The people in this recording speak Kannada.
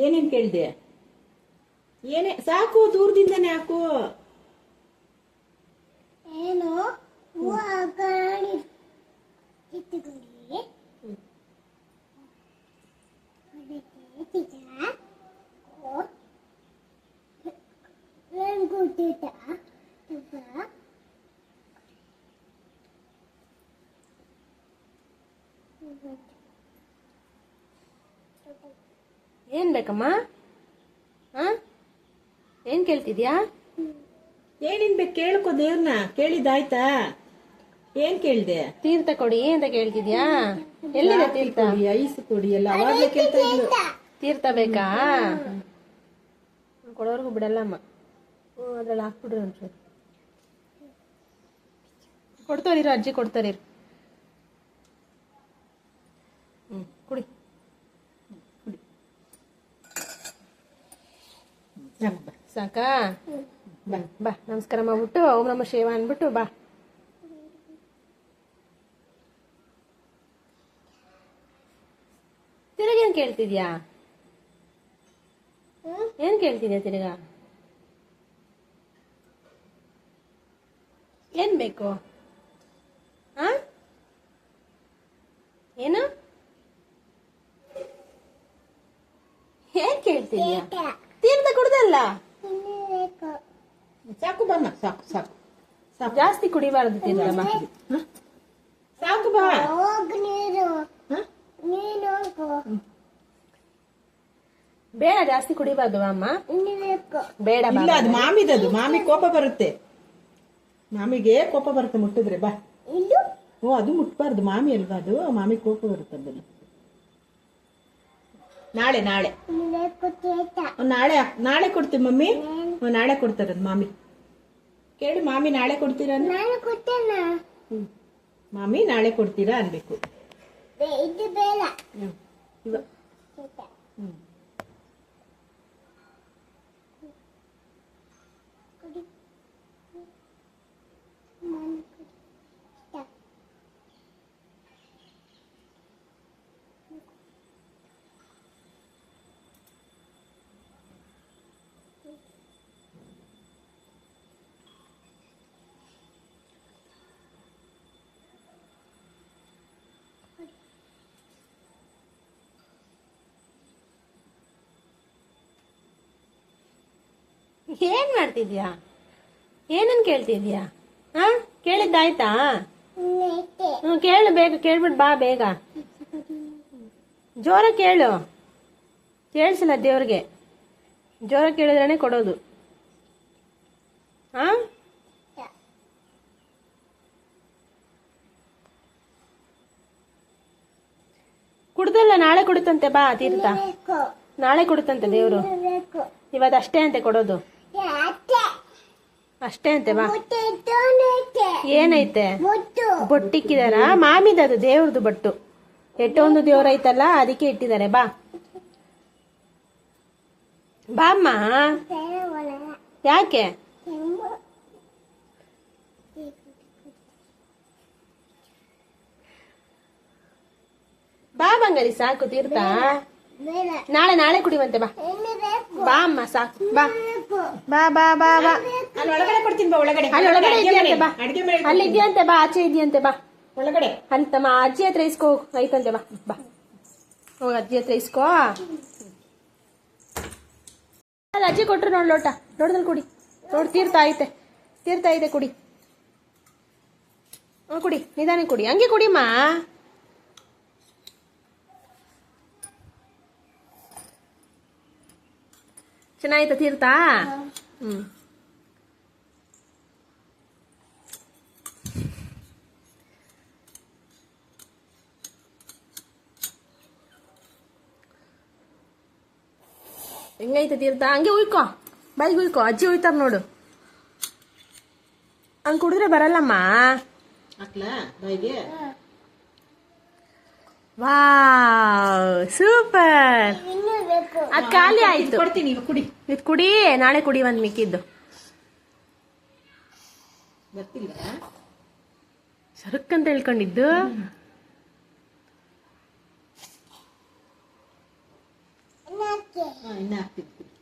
ಏನೇನ್ ಕೇಳ್ದೆ? ಏನೇ ಸಾಕು, ದೂರದಿಂದನೇ ಹಾಕು. ಏನು ಏನ್ ಬೇಕಮ್ಮ? ಏನ್ ಕೇಳ್ತಿದ್ಯಾ? ಏನೇನ್ ಬೇಕು ಕೇಳ್ಕೊ, ದೇವ್ರನ್ನ ಕೇಳಿದಾಯ್ತಾ? ಏನ್ ಕೇಳ್ದೆ? ತೀರ್ಥ ಕೊಡಿ ಅಂತ ಕೇಳ್ತಿದ್ಯಾ? ಎಲ್ಲಿದೆ ತೀರ್ಥ? ಐಸ್ ಕೊಡಿ ಎಲ್ಲ ಅವಾಗ್ಲೇ ಕೇಳ್ತಾ ಇದ್ಲು. ತೀರ್ಥ ಬೇಕಾ? ಕೊಡೋರ್ಗು ಬಿಡಲ್ಲಮ್ಮ. ಅದ್ರಲ್ಲಿ ಹಾಕ್ಬಿಡ್ರಿ ಒಂಚೂರು. ಕೊಡ್ತಾರಿರು, ಅಜ್ಜಿ ಕೊಡ್ತಾರಿರು. ಕುಡಿ. ಸಾಕಾ? ಬಾ, ನಮಸ್ಕಾರ ಮಾಡ್ಬಿಟ್ಟು ಓಂ ನಮ ಶಿವ ಅನ್ಬಿಟ್ಟು ಬಾ. ತಿರುಗೇನ್ ಕೇಳ್ತಿದ್ಯಾ? ಏನ್ ಕೇಳ್ತಿದ್ಯಾ ತಿರ್ಗ? ಏನ್ ಬೇಕು? ಏನು ಏನ್ ಕೇಳ್ತಿದ್ಯಾ? ತೀರ್ಥ ಕುಡ್ದಲ್ಲ? ಸಾಕು ಬಮ್ಮ, ಸಾಕು ಸಾಕು ಸಾಕು. ಜಾಸ್ತಿ ಕುಡಿಬಾರ್ದು ತೀರ್ಥ. ಸಾಕು ಬಾ. ಬೇಡ, ಜಾಸ್ತಿ ಕುಡಿಬಾರ್ದು ಅಮ್ಮ. ಬೇಡ ಇಲ್ಲ, ಅದು ಮಾಮಿದದು. ಮಾಮಿ ಕೋಪ ಬರುತ್ತೆ. ಮಾಮಿಗೆ ಕೋಪ ಬರುತ್ತೆ ಮುಟ್ಟಿದ್ರೆ. ಬಾ. ಓ, ಅದು ಮುಟ್ಬಾರ್ದು, ಮಾಮಿ ಅಲ್ವಾ ಅದು. ಮಾಮಿ ಕೋಪ ಬರುತ್ತೆ ಅದನ್ನು. ನಾಳೆ ನಾಳೆ ನಾಳೆ ನಾಳೆ ಕೊಡ್ತೀವಿ ಮಮ್ಮಿ. ನಾಳೆ ಕೊಡ್ತಾರದ್ ಮಾಮಿ. ಕೇಳಿ, ಮಾಮಿ ನಾಳೆ ಕೊಡ್ತೀರಾ? ಮಾಮಿ ನಾಳೆ ಕೊಡ್ತೀರಾ ಅನ್ಬೇಕು. ಏನ್ ಮಾಡ್ತಿದ್ಯಾ? ಏನನ್ ಕೇಳ್ತಿದ್ಯಾ? ಕೇಳಿದ್ದಾಯ್ತಾ? ಕೇಳು ಬೇಗ, ಕೇಳ್ಬಿಟ್ಟು ಬಾ ಬೇಗ. ಜೋರ ಕೇಳು, ಕೇಳಿಸಿಲ್ಲ ದೇವ್ರಿಗೆ. ಜೋರ ಕೇಳಿದ್ರೇನೆ ಕೊಡೋದು. ಕುಡ್ದಲ್ಲ, ನಾಳೆ ಕುಡಿತಂತೆ. ಬಾ ತೀರ್ಥ, ನಾಳೆ ಕುಡಿತಂತೆ ದೇವ್ರು. ಇವತ್ತು ಅಷ್ಟೇ ಅಂತೆ ಕೊಡೋದು, ಅಷ್ಟೇ ಅಂತೆ. ಬಾ. ಏನೈತೆ? ಬೊಟ್ಟಿಕ್ಕಿದಾರ? ಮಾಮಿದದು, ದೇವ್ರದು ಬಟ್ಟು. ಎಷ್ಟೊಂದು ದೇವ್ರ ಐತಲ್ಲ, ಅದಕ್ಕೆ ಇಟ್ಟಿದ್ದಾರೆ. ಬಾ ಬಾಮ್ಮ. ಯಾಕೆ? ಬಾ ಬಂಗಾರಿ, ಸಾಕು ತೀರ್ಥ. ನಾಳೆ ನಾಳೆ ಕುಡಿವಂತೆ. ಬಾ ಬಾ ಅಮ್ಮ, ಸಾಕು. ಬಾ ಬಾ ಬಾ ಬಾ ಬಾ. ಒಳಗಡೆ ಕೊಡ್ತೀನಿ ಬಾ. ಒಳಗಡೆ ಅಲ್ಲಿ ಒಳಗಡೆ ಇದೆಯಂತೆ. ಬಾ, ಅಲ್ಲಿ ಇದೆಯಂತೆ. ಬಾ, ಆಚೆ ಇದೆಯಂತೆ. ಬಾ ಒಳಗಡೆ. ಅಲ್ಲಿ ತಮ್ಮ ಅಜ್ಜಿ ಹತ್ರ ಇಸ್ಕೋ ಐತಂತೆ. ಬಾ ಬಾ, ಹೋಗ ಅಜ್ಜಿ ಹತ್ರ ಇಸ್ಕೋ. ಅಲ್ಲಿ ಅಜ್ಜಿ ಕೊಟ್ರು ನೋಡ್ ಲೋಟ, ಲೋಟದಲ್ಲಿ ಕುಡಿ. ನೋಡ್, ತೀರ್ಥ ಐತೆ, ತೀರ್ಥ ಐತೆ, ಕುಡಿ. ಕುಡಿ, ನಿಧಾನ ಕುಡಿ. ಹಂಗೆ ಕುಡಿಮ್ಮ. ಚೆನ್ನಾಯ್ತಾ ತೀರ್ಥ? ಹೆಂಗೈತೆ ತೀರ್ಥ? ಹಂಗೆ ಉಯ್ಕೋ, ಬಾಯಿಗೆ ಉಯ್ಕೋ. ಅಜ್ಜಿ ಉಯ್ತಾರ ನೋಡು. ಹಂಗೆ ಕುಡಿದ್ರೆ ಬರಲ್ಲಮ್ಮ. Wow, super. ಅದ್ ಖಾಲಿ ಆಯ್ತು. ಕೊಡ್ತೀನಿ, ಕುಡಿ. ಇದು ಕುಡಿ, ನಾಳೆ ಕುಡಿ ಒಂದ್ ಮಿಕ್ಕಿದ್ದು. ಗೊತ್ತಿಲ್ಲ, ಸರಕ್ಕಂತ ಹೇಳ್ಕೊಂಡಿದ್ದು. ಇನ್ನ ಹಾಕ್ತೀನಿ